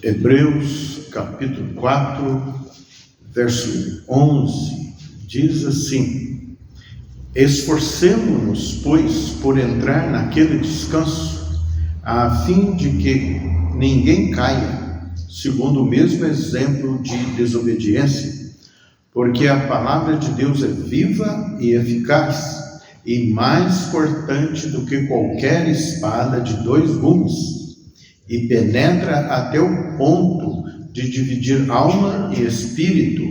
Hebreus capítulo 4, verso 11, diz assim: Esforcemo-nos, pois, por entrar naquele descanso, a fim de que ninguém caia, segundo o mesmo exemplo de desobediência, porque a palavra de Deus é viva e eficaz, e mais cortante do que qualquer espada de 2 gumes, e penetra até o ponto de dividir alma e espírito,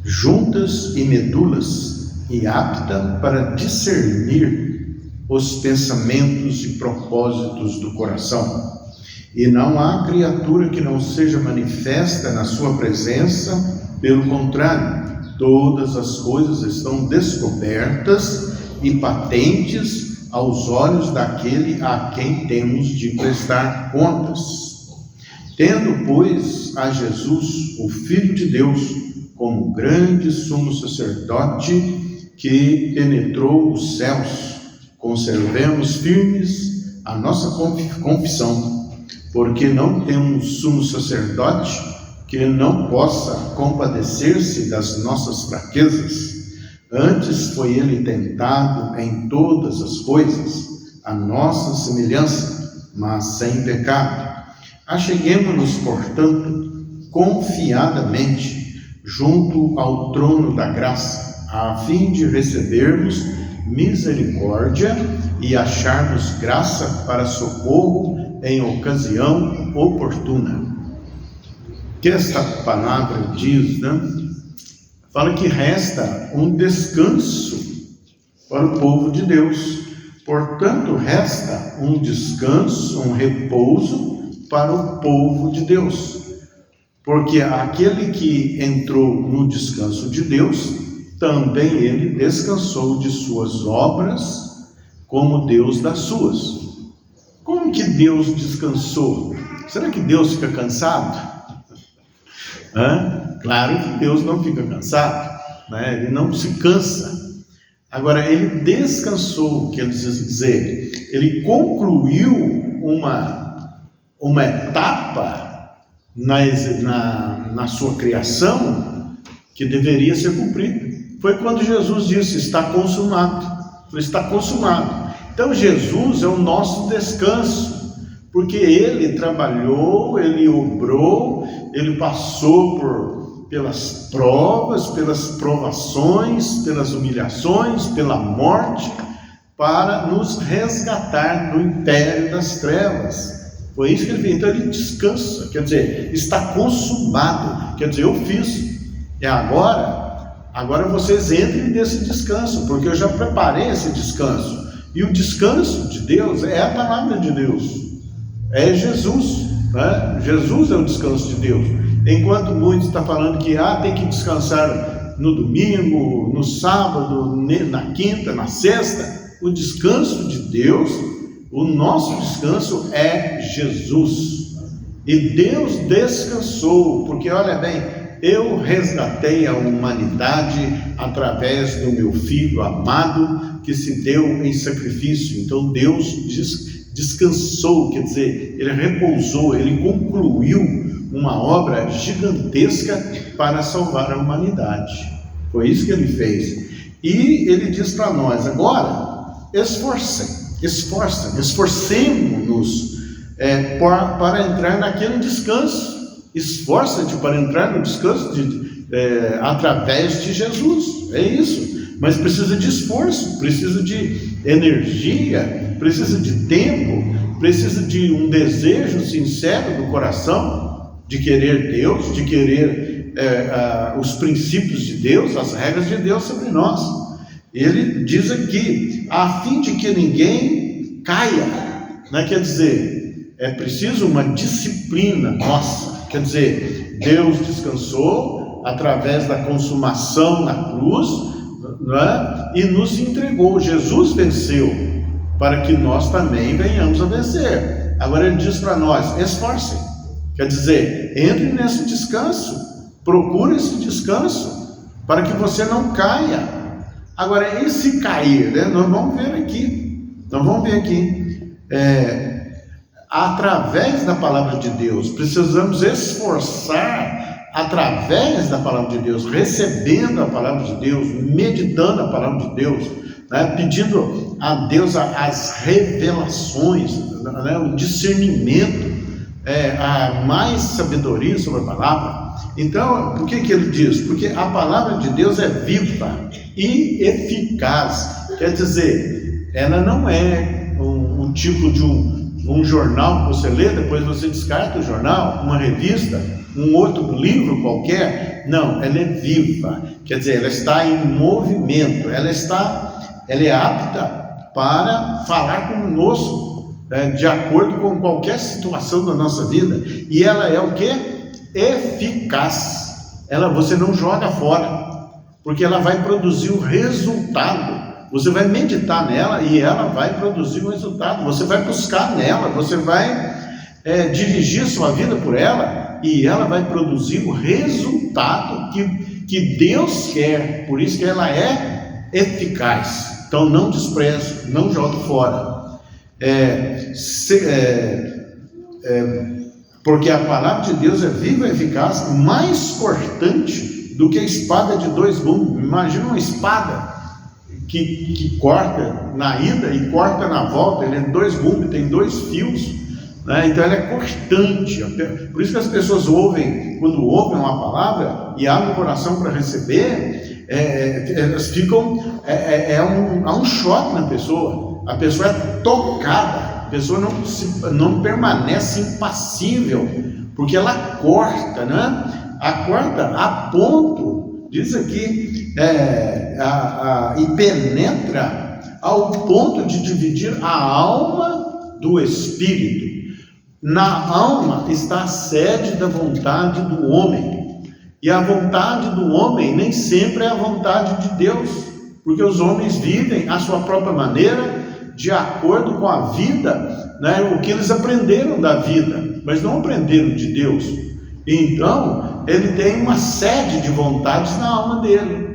juntas e medulas, e apta para discernir os pensamentos e propósitos do coração. E não há criatura que não seja manifesta na sua presença, pelo contrário, todas as coisas estão descobertas e patentes aos olhos daquele a quem temos de prestar contas. Tendo, pois, a Jesus, o Filho de Deus, como grande sumo sacerdote que penetrou os céus, conservemos firmes a nossa confissão, porque não temos sumo sacerdote que não possa compadecer-se das nossas fraquezas. Antes foi ele tentado em todas as coisas, a nossa semelhança, mas sem pecado. Acheguemo-nos, portanto, confiadamente junto ao trono da graça, a fim de recebermos misericórdia e acharmos graça para socorro em ocasião oportuna. Que esta palavra diz, fala que resta um descanso para o povo de Deus. Portanto, resta um descanso, um repouso para o povo de Deus. Porque aquele que entrou no descanso de Deus, também ele descansou de suas obras, como Deus das suas. Como que Deus descansou? Será que Deus fica cansado? Claro que Deus não fica cansado, Ele não se cansa. Agora, ele descansou, quer dizer, ele concluiu uma etapa na sua criação que deveria ser cumprida. Foi quando Jesus disse: está consumado. Está consumado. Então Jesus é o nosso descanso, porque ele trabalhou, ele obrou, ele passou pelas provas, pelas provações, pelas humilhações, pela morte, para nos resgatar do império das trevas. Foi isso que ele fez. Então ele descansa, quer dizer, está consumado, quer dizer, eu fiz, e agora vocês entrem nesse descanso, porque eu já preparei esse descanso. E o descanso de Deus é a palavra de Deus, é Jesus, Jesus é o descanso de Deus. Enquanto muitos estão falando que tem que descansar no domingo, no sábado, na quinta, na sexta, o descanso de Deus, o nosso descanso é Jesus. E Deus descansou, porque olha bem, eu resgatei a humanidade através do meu Filho amado, que se deu em sacrifício. Então Deus descansou, quer dizer, ele repousou, ele concluiu uma obra gigantesca para salvar a humanidade. Foi isso que ele fez. E ele diz para nós agora: esforcemos-nos para entrar naquele descanso. Esforça-te para entrar no descanso através de Jesus. É isso. Mas precisa de esforço, precisa de energia, precisa de tempo, precisa de um desejo sincero do coração, de querer Deus, de querer os princípios de Deus, as regras de Deus sobre nós. Ele diz aqui: a fim de que ninguém caia, Quer dizer, é preciso uma disciplina nossa. Quer dizer, Deus descansou através da consumação na cruz, e nos entregou. Jesus venceu, para que nós também venhamos a vencer. Agora ele diz para nós: esforcem. Quer dizer, entre nesse descanso, procure esse descanso, para que você não caia. Agora, e se cair? Nós vamos ver aqui. através da palavra de Deus, precisamos esforçar através da palavra de Deus, recebendo a palavra de Deus, meditando a palavra de Deus, né? Pedindo a Deus as revelações, né? O discernimento, a mais sabedoria sobre a palavra. Então, por que ele diz? Porque a palavra de Deus é viva e eficaz. Quer dizer, ela não é um tipo de um jornal que você lê, depois você descarta o jornal, uma revista, um outro livro qualquer. Não, ela é viva. Quer dizer, ela está em movimento, ela é apta para falar conosco, de acordo com qualquer situação da nossa vida. E ela é o quê? Eficaz. Você não joga fora, porque ela vai produzir o resultado. Você vai meditar nela e ela vai produzir o resultado. Você vai buscar nela, você vai dirigir sua vida por ela e ela vai produzir o resultado que Deus quer. Por isso que ela é eficaz. Então não despreze, não jogue fora. Porque a palavra de Deus é viva e eficaz, mais cortante do que a espada de dois gumes. Imagina uma espada que corta na ida e corta na volta. Ele é dois gumes, tem dois fios, né? Então ela é cortante. Por isso que as pessoas quando ouvem uma palavra e abrem o coração para receber, elas ficam, há um choque na pessoa. A pessoa é tocada, a pessoa não permanece impassível, porque ela corta, né? Corta a ponto, diz aqui, e penetra ao ponto de dividir a alma do espírito. Na alma está a sede da vontade do homem, e a vontade do homem nem sempre é a vontade de Deus, porque os homens vivem à sua própria maneira, de acordo com a vida, né, o que eles aprenderam da vida, mas não aprenderam de Deus. Então, ele tem uma sede de vontades na alma dele.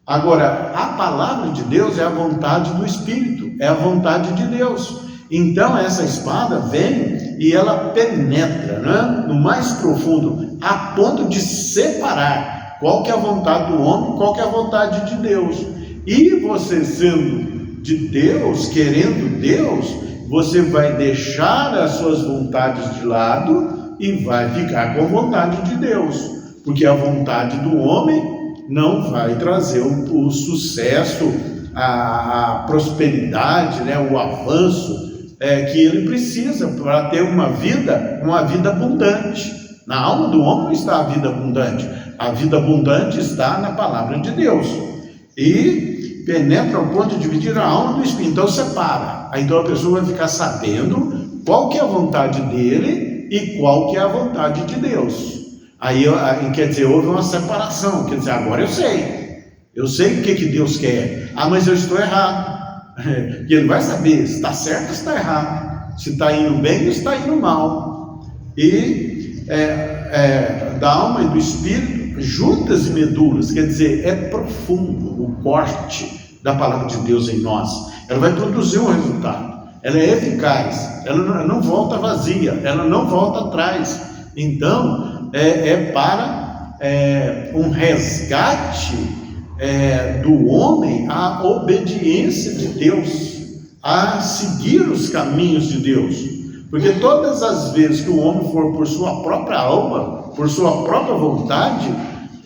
Agora, a palavra de Deus é a vontade do Espírito, é a vontade de Deus. Então, essa espada vem e ela penetra, né, no mais profundo, a ponto de separar qual que é a vontade do homem, qual que é a vontade de Deus. E você sendo de Deus, querendo Deus, você vai deixar as suas vontades de lado e vai ficar com a vontade de Deus, porque a vontade do homem não vai trazer o sucesso, a prosperidade, né, o avanço que ele precisa para ter uma vida abundante. Na alma do homem não está a vida abundante está na palavra de Deus. E penetra ao ponto de dividir a alma do espírito. Então separa. Então a pessoa vai ficar sabendo qual que é a vontade dele e qual que é a vontade de Deus. Aí quer dizer, houve uma separação. Quer dizer, agora eu sei o que Deus quer. Mas eu estou errado. E ele vai saber se está certo ou se está errado, se está indo bem ou se está indo mal. E da alma e do espírito, juntas e medulas, quer dizer, é profundo o corte da palavra de Deus em nós. Ela vai produzir um resultado, ela é eficaz, ela não volta vazia, ela não volta atrás. Então, para um resgate do homem à obediência de Deus, a seguir os caminhos de Deus. Porque todas as vezes que o homem for por sua própria alma, por sua própria vontade,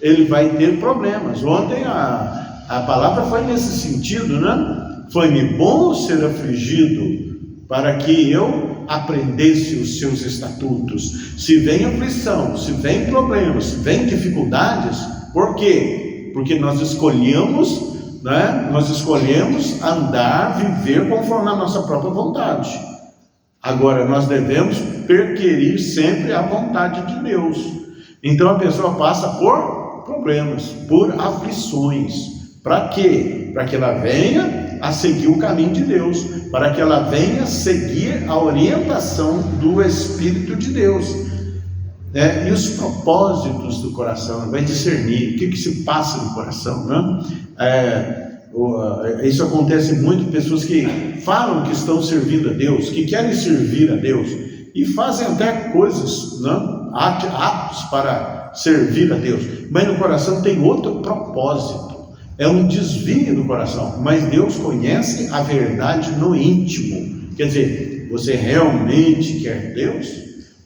ele vai ter problemas. Ontem a palavra foi nesse sentido, né? Foi-me bom ser afligido, para que eu aprendesse os seus estatutos. Se vem aflição, se vem problemas, se vem dificuldades, por quê? Porque nós escolhemos, né? Nós escolhemos andar, viver conforme a nossa própria vontade. Agora, nós devemos perquirir sempre a vontade de Deus. Então a pessoa passa por problemas, por aflições. Para quê? Para que ela venha a seguir o caminho de Deus, para que ela venha seguir a orientação do Espírito de Deus. E os propósitos do coração, vai discernir o que se passa no coração, né? Isso acontece muito, pessoas que falam que estão servindo a Deus, que querem servir a Deus, e fazem até coisas, né? Atos para servir a Deus, mas no coração tem outro propósito, é um desvio do coração. Mas Deus conhece a verdade no íntimo. Quer dizer, você realmente quer Deus?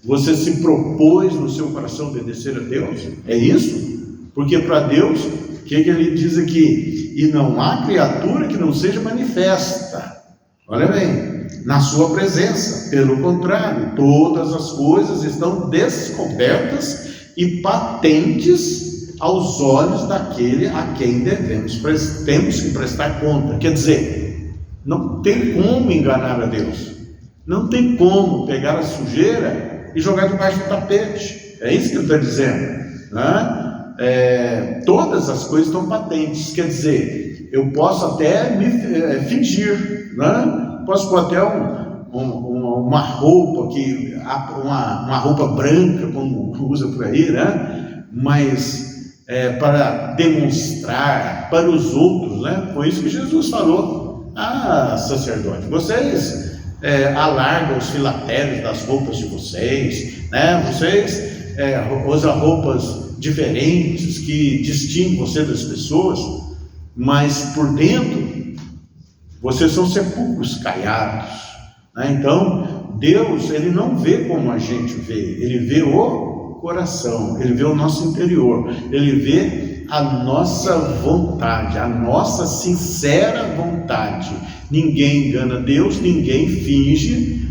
Você se propôs no seu coração obedecer a Deus? É isso? Porque para Deus, o que ele diz aqui? E não há criatura que não seja manifesta. Olha bem, na sua presença. Pelo contrário, todas as coisas estão descobertas e patentes aos olhos daquele a quem temos que prestar conta. Quer dizer, não tem como enganar a Deus. Não tem como pegar a sujeira e jogar debaixo do tapete. É isso que ele está dizendo, né? Todas as coisas estão patentes. Quer dizer, eu posso até me fingir, né? Posso pôr até uma roupa uma roupa branca, como usa por aí, né? Mas para demonstrar para os outros, né? Foi isso que Jesus falou: sacerdote, vocês alargam os filatérios das roupas de vocês, né? Vocês usam roupas diferentes que distinguem você das pessoas, mas por dentro vocês são sepulcros caiados, né? Então Deus, ele não vê como a gente vê, ele vê o coração, ele vê o nosso interior, ele vê a nossa vontade, a nossa sincera vontade. Ninguém engana Deus, ninguém finge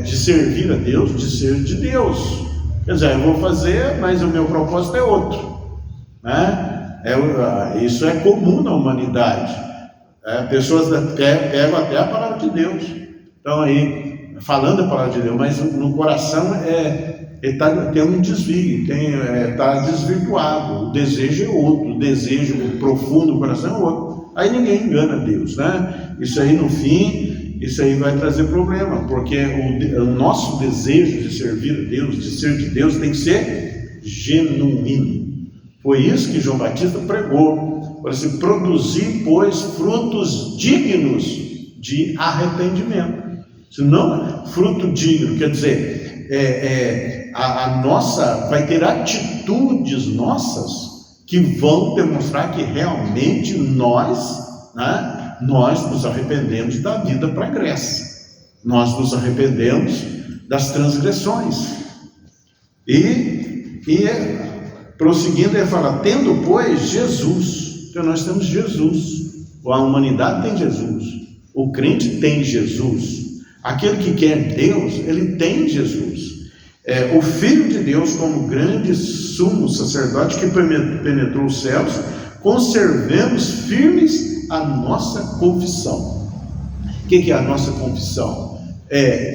de servir a Deus, de ser de Deus. Quer dizer, eu vou fazer, mas o meu propósito é outro, né? Isso é comum na humanidade. Pessoas pegam até a palavra de Deus, então aí falando a palavra de Deus, mas no coração tem um desvio, está desvirtuado. O desejo é outro, o desejo profundo do coração é outro. Aí ninguém engana Deus, né? Isso aí no fim, isso aí vai trazer problema, porque o nosso desejo de servir a Deus, de ser de Deus, tem que ser genuíno. Foi isso que João Batista pregou, para se produzir, pois, frutos dignos de arrependimento. Senão, fruto digno, quer dizer, a nossa, vai ter atitudes nossas que vão demonstrar que realmente nós nos arrependemos da vida pregressa, nós nos arrependemos das transgressões. E prosseguindo, ele fala: tendo, pois, Jesus. Então nós temos Jesus, a humanidade tem Jesus, o crente tem Jesus, aquele que quer Deus, ele tem Jesus. O Filho de Deus, como grande sumo sacerdote que penetrou os céus, conservemos firmes a nossa confissão. O que é a nossa confissão?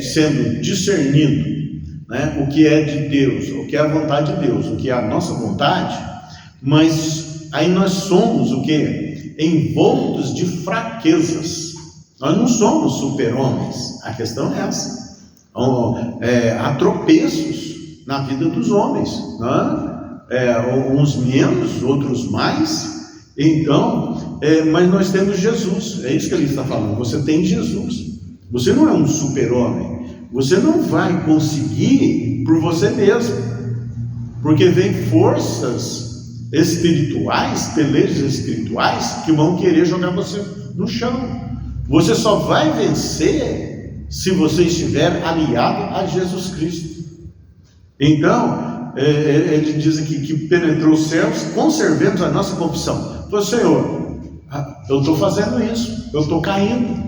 Sendo discernido, né, o que é de Deus, o que é a vontade de Deus, o que é a nossa vontade, mas aí nós somos o que? Envoltos de fraquezas. Nós não somos super-homens, a questão é essa. Há tropeços na vida dos homens, né? Uns menos, outros mais. Então, mas nós temos Jesus, é isso que ele está falando. Você tem Jesus, você não é um super-homem, você não vai conseguir por você mesmo, porque vem forças espirituais, pelejas espirituais, que vão querer jogar você no chão. Você só vai vencer se você estiver aliado a Jesus Cristo. Então, ele diz aqui que penetrou os céus, conservemos a nossa confissão. Então, Senhor, eu estou fazendo isso, eu estou caindo,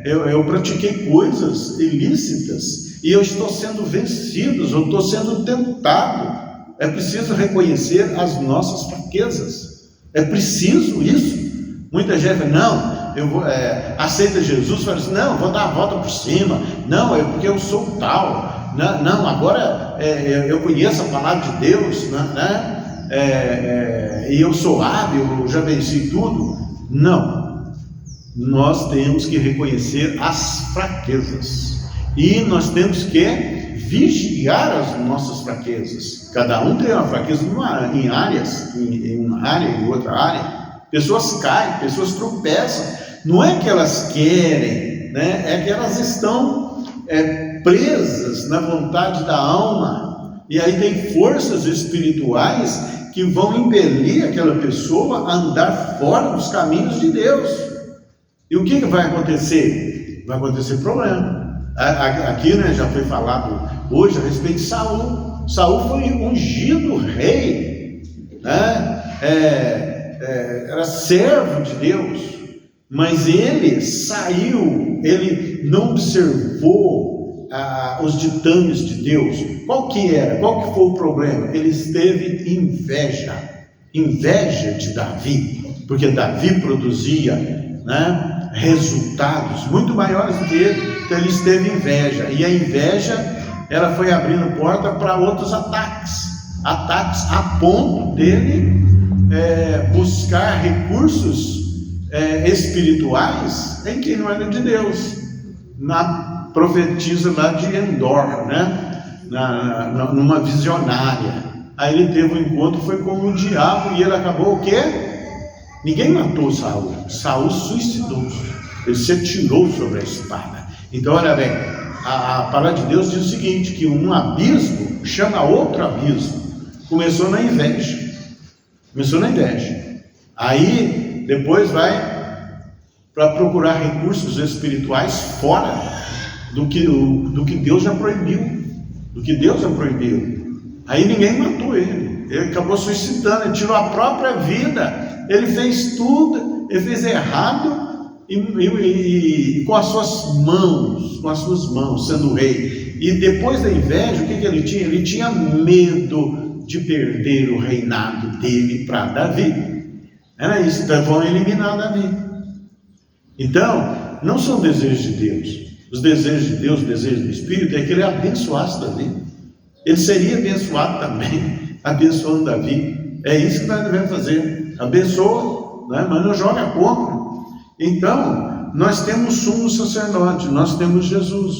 eu pratiquei coisas ilícitas e eu estou sendo vencido, eu estou sendo tentado. É preciso reconhecer as nossas fraquezas, é preciso isso. Muita gente fala: não, eu vou, aceita Jesus, fala assim: não, vou dar a volta por cima, não, porque eu sou tal, não, agora eu conheço a palavra de Deus, né? E eu sou hábil, eu já venci tudo. Não, nós temos que reconhecer as fraquezas e nós temos que vigiar as nossas fraquezas. Cada um tem uma fraqueza em áreas, em uma área e em outra área. Pessoas caem, pessoas tropeçam, não é que elas querem, né? É que elas estão presas na vontade da alma, e aí tem forças espirituais que vão impelir aquela pessoa a andar fora dos caminhos de Deus. E o que vai acontecer? Vai acontecer problema. Aqui, né, já foi falado hoje a respeito de Saul. Saul foi ungido rei, né? Era servo de Deus, mas ele saiu, ele não observou os ditames de Deus. Qual que foi o problema? Ele teve inveja de Davi, porque Davi produzia, né, resultados muito maiores do que ele, então ele teve inveja, e a inveja, ela foi abrindo porta para outros ataques a ponto dele buscar recursos espirituais em que não era de Deus, na profetisa lá de Endor, né? Numa visionária. Aí ele teve um encontro, foi com o diabo, e ele acabou o quê? Ninguém matou Saul. Saul suicidou-se, ele se atirou sobre a espada. Então, olha bem, a palavra de Deus diz o seguinte, que um abismo chama outro abismo. Começou na inveja. Aí depois vai para procurar recursos espirituais fora do que Deus já proibiu. Aí ninguém matou ele. Ele acabou suicidando, ele tirou a própria vida. Ele fez tudo, ele fez errado e com as suas mãos, sendo rei. E depois da inveja, o que ele tinha? Ele tinha medo de perder o reinado dele para Davi. Era isso, então vão eliminar Davi. Então, não são desejos de Deus. Os desejos de Deus, os desejos do Espírito, é que ele abençoasse Davi. Ele seria abençoado também, abençoando Davi. É isso que nós devemos fazer. Abençoa, né? Mas não joga contra. Então, nós temos sumo sacerdote, nós temos Jesus.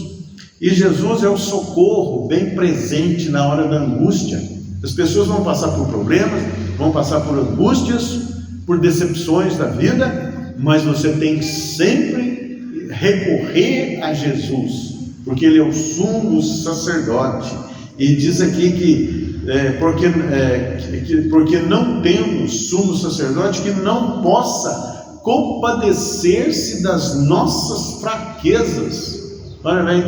E Jesus é o socorro bem presente na hora da angústia. As pessoas vão passar por problemas, vão passar por angústias, por decepções da vida, mas você tem que sempre recorrer a Jesus, porque ele é o sumo sacerdote. E diz aqui que porque não temos sumo sacerdote que não possa compadecer-se das nossas fraquezas. Olha bem,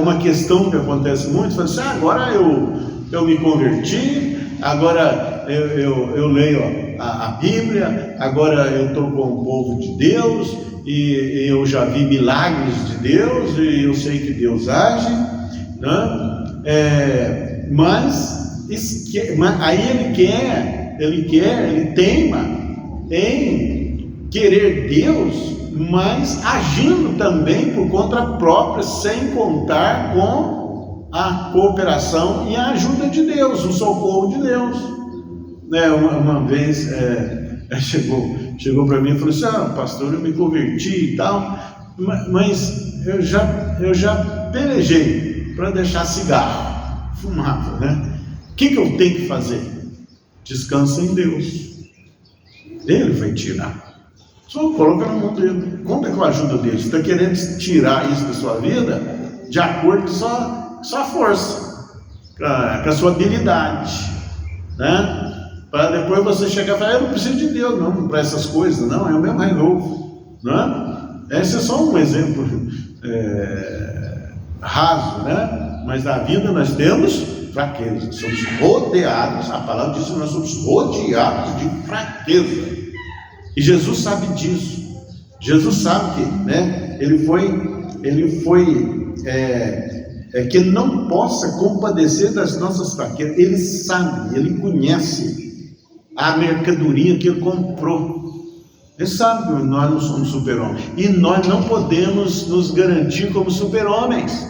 uma questão que acontece muito, fala assim, agora eu me converti, agora eu leio a Bíblia, agora eu estou com o povo de Deus, e eu já vi milagres de Deus, e eu sei que Deus age, né? Mas aí ele teima em querer Deus, mas agindo também por conta própria, sem contar com a cooperação e a ajuda de Deus, o socorro de Deus. Uma vez chegou para mim e falou assim, pastor, eu me converti e tal, mas eu já pelejei para deixar cigarro, fumava, né? O que eu tenho que fazer? Descansa em Deus, Ele vai tirar. Só coloca na mão dele, conta com a ajuda dele. Você está querendo tirar isso da sua vida de acordo com sua força, com a sua habilidade, né? Para depois você chegar e falar, eu não preciso de Deus não para essas coisas, não, é o meu mais novo, né? Esse é só um exemplo raso, né? Mas na vida nós temos fraqueza, somos rodeados, a palavra diz que nós somos rodeados de fraqueza, e Jesus sabe disso. Jesus sabe que, né, ele foi que ele não possa compadecer das nossas fraquezas. Ele sabe, ele conhece a mercadoria que ele comprou. Ele sabe que nós não somos super-homens, e nós não podemos nos garantir como super-homens.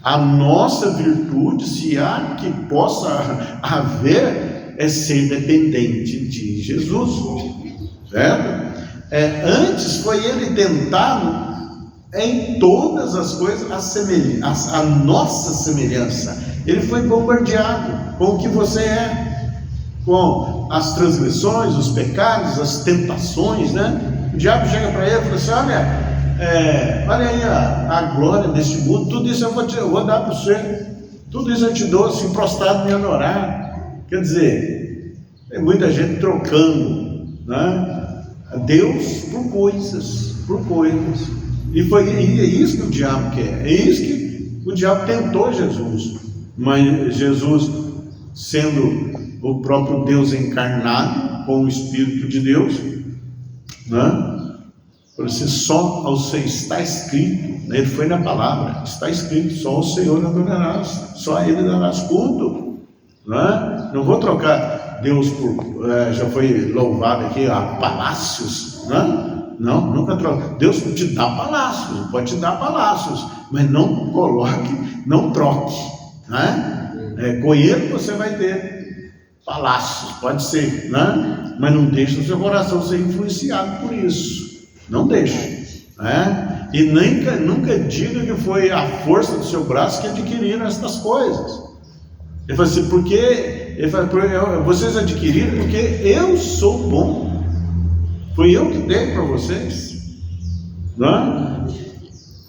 A nossa virtude, se há que possa haver, é ser dependente de Jesus, certo? Antes foi ele tentado em todas as coisas a nossa semelhança. Ele foi bombardeado com o que você é, com as transgressões, os pecados, as tentações, né? O diabo chega para ele e fala assim, olha, Olha aí a glória deste mundo, tudo isso eu vou dar para você, tudo isso eu te dou, se prostrado me adorar. Quer dizer, tem muita gente trocando, né, Deus por coisas, e é isso que o diabo quer, é isso que o diabo tentou Jesus, mas Jesus, sendo o próprio Deus encarnado, com o Espírito de Deus, né? Por isso, só ao Senhor está escrito, né? Ele foi na palavra, está escrito, só ao Senhor adorarás, só a Ele darás culto, né? Não vou trocar Deus por, já foi louvado aqui, palácios, né? Não, nunca troca. Deus te dá palácios, pode te dar palácios, mas não coloque, não troque, né? Com Ele você vai ter palácios, pode ser, né? Mas não deixe o seu coração ser influenciado por isso. Não deixe, né? E nunca diga que foi a força do seu braço que adquiriram estas coisas. Ele fala assim, vocês adquiriram porque eu sou bom. Foi eu que dei para vocês, né?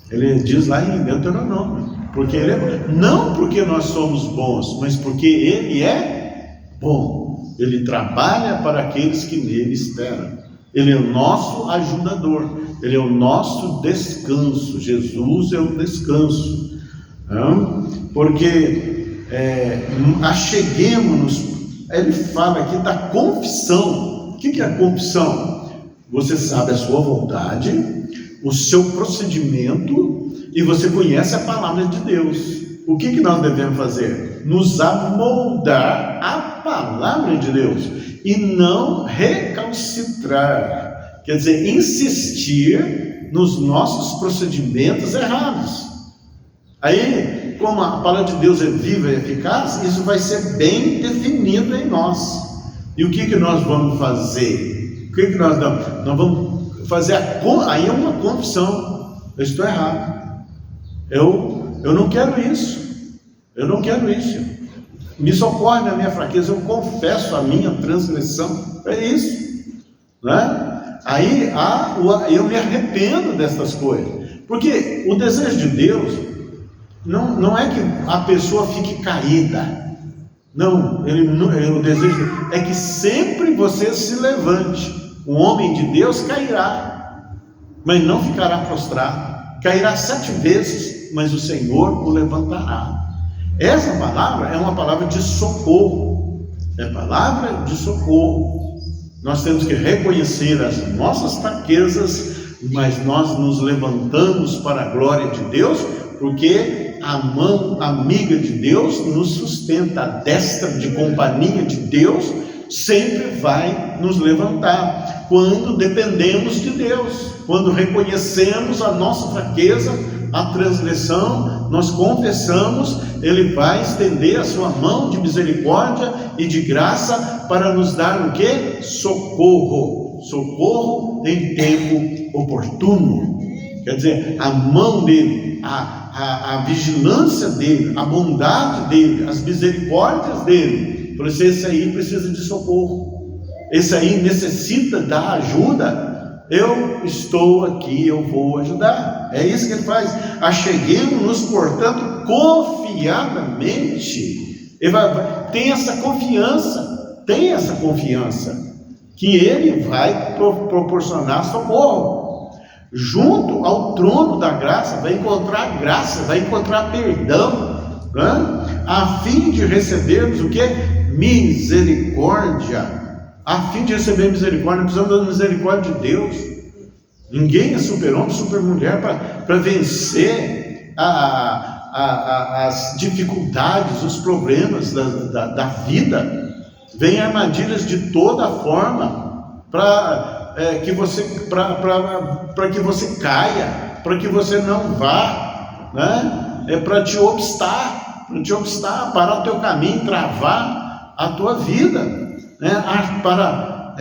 Ele diz lá em Deuteronômio, porque ele é, não porque nós somos bons, mas porque Ele é bom. Ele trabalha para aqueles que nele esperam. Ele é o nosso ajudador, Ele é o nosso descanso. Jesus é o descanso, porque acheguemos-nos. Ele fala aqui da confissão. O que é a confissão? Você sabe a sua vontade, o seu procedimento, e você conhece a palavra de Deus. O que nós devemos fazer? Nos amoldar à palavra de Deus e não recalcitrar, quer dizer, insistir nos nossos procedimentos errados. Aí, como a palavra de Deus é viva e eficaz, isso vai ser bem definido em nós. E o que nós vamos fazer? O que nós vamos fazer? Aí é uma confissão. Eu estou errado. Eu não quero isso. Eu não quero isso. Me socorre na minha fraqueza, eu confesso a minha transgressão. É isso, né? Aí eu me arrependo dessas coisas, porque o desejo de Deus não é que a pessoa fique caída, não, o desejo é que sempre você se levante. O homem de Deus cairá, mas não ficará prostrado, cairá 7 vezes, mas o Senhor o levantará. Essa palavra é uma palavra de socorro, é palavra de socorro. Nós temos que reconhecer as nossas fraquezas, mas nós nos levantamos para a glória de Deus, porque a mão amiga de Deus nos sustenta, a destra de companhia de Deus sempre vai nos levantar, quando dependemos de Deus, quando reconhecemos a nossa fraqueza, a transgressão, nós confessamos, Ele vai estender a sua mão de misericórdia e de graça para nos dar o que? Socorro em tempo oportuno. Quer dizer, a mão dele, a vigilância dele, a bondade dele, as misericórdias dele. Por isso, esse aí precisa de socorro, esse aí necessita da ajuda. Eu estou aqui, eu vou ajudar. É isso que ele faz. Acheguemos-nos, portanto, confiadamente. Tem essa confiança, que Ele vai proporcionar socorro. Junto ao trono da graça, vai encontrar graça, vai encontrar perdão, né? A fim de recebermos o que? Misericórdia. A fim de receber misericórdia, precisamos da misericórdia de Deus. Ninguém é super-homem, super-mulher para vencer as dificuldades, os problemas da vida. Vem armadilhas de toda forma para que você caia, para que você não vá, né? Para te obstar, parar o teu caminho, travar a tua vida, né? Para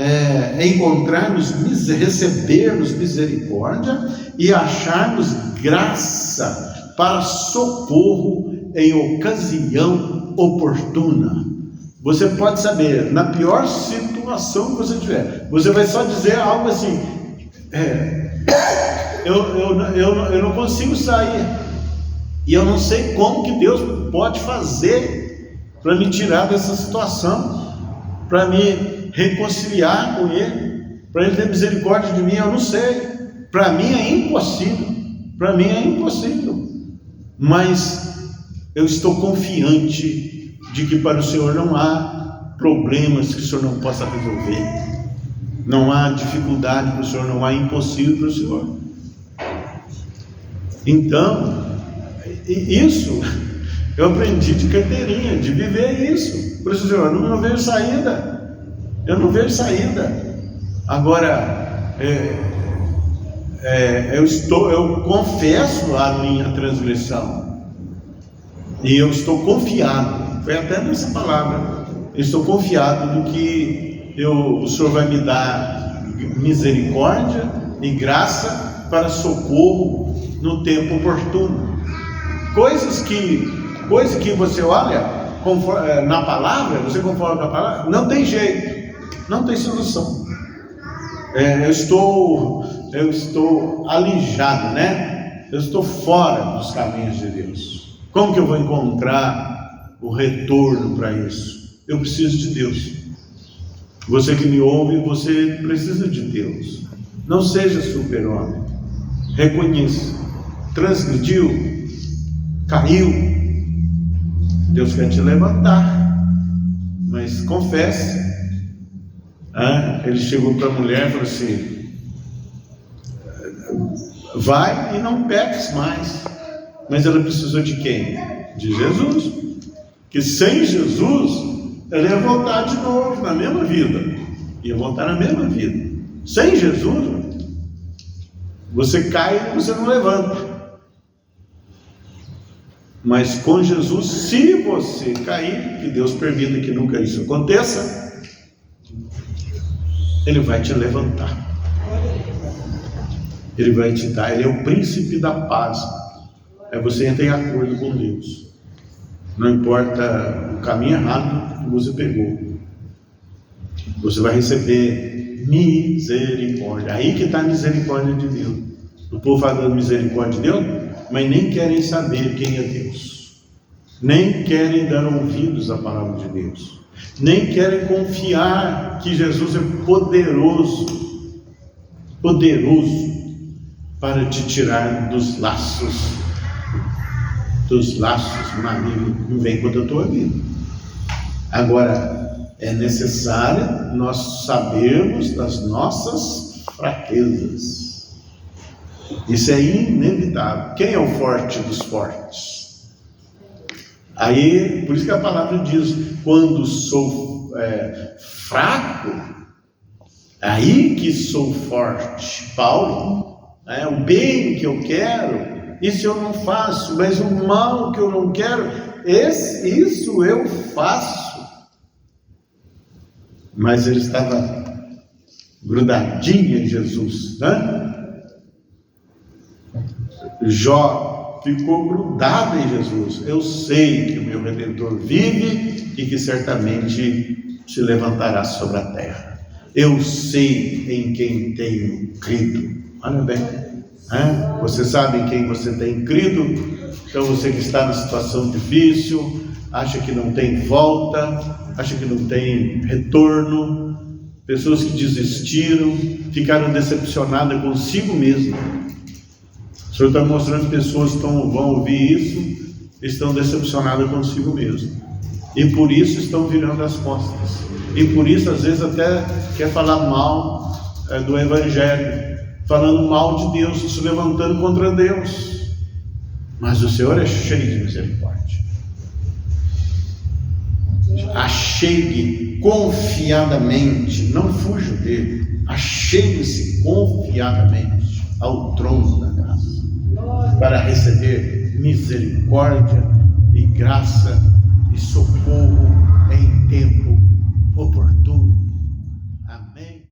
recebermos misericórdia e acharmos graça para socorro em ocasião oportuna. Você pode saber, na pior situação que você tiver, você vai só dizer algo assim: eu não consigo sair. E eu não sei como que Deus pode fazer para me tirar dessa situação, para me reconciliar com Ele, para Ele ter misericórdia de mim. Eu não sei. Para mim é impossível. Para mim é impossível. Mas eu estou confiante de que para o Senhor não há problemas que o Senhor não possa resolver. Não há dificuldade para o Senhor, não há impossível para o Senhor. Então, isso eu aprendi de carteirinha, de viver isso. Por isso, Senhor, eu não vejo saída. Eu não vejo saída. Agora, eu confesso a minha transgressão. E eu estou confiado. Foi até nessa palavra. Eu estou confiado do que o Senhor vai me dar misericórdia e graça para socorro no tempo oportuno. Coisas que você olha na palavra, você conforma com a palavra, não tem jeito, não tem solução. Eu estou alijado, né? Eu estou fora dos caminhos de Deus. Como que eu vou encontrar o retorno para isso? Eu preciso de Deus. Você que me ouve, você precisa de Deus. Não seja super-homem. Reconheça. Transgrediu, caiu. Deus quer te levantar. Mas confesse. Ele chegou para a mulher e falou assim: vai e não peques mais. Mas ela precisou de quem? De Jesus. Que sem Jesus ela ia voltar de novo na mesma vida. Ia voltar na mesma vida. Sem Jesus, você cai e você não levanta. Mas com Jesus, se você cair, que Deus permita que nunca isso aconteça, Ele vai te levantar. Ele vai te dar. Ele é o príncipe da paz. Você entra em acordo com Deus. Não importa o caminho errado que você pegou, você vai receber misericórdia. Aí que está a misericórdia de Deus. O povo fala da misericórdia de Deus, mas nem querem saber quem é Deus, nem querem dar ouvidos à palavra de Deus, nem querem confiar que Jesus é poderoso para te tirar dos laços malignos que vem contra a tua vida. Agora, é necessário nós sabermos das nossas fraquezas. Isso é inevitável. Quem é o forte dos fortes? Aí, por isso que a palavra diz: quando sou fraco, aí que sou forte. Paulo, o bem que eu quero, isso eu não faço, mas o mal que eu não quero, isso eu faço. Mas ele estava grudadinho em Jesus, né? Jó ficou grudado em Jesus. Eu sei que o meu Redentor vive e que certamente se levantará sobre a terra. Eu sei em quem tenho crido. Olha bem, você sabe em quem você tem crido. Então você que está na situação difícil, acha que não tem volta, acha que não tem retorno, pessoas que desistiram, ficaram decepcionadas consigo mesmo. O Senhor está mostrando pessoas que vão ouvir isso, estão decepcionadas consigo mesmo, e por isso estão virando as costas, e por isso às vezes até quer falar mal do Evangelho, falando mal de Deus, se levantando contra Deus. Mas o Senhor é cheio de misericórdia. Achegue confiadamente, não fuja dele, achegue-se confiadamente ao trono da graça, para receber misericórdia e graça e socorro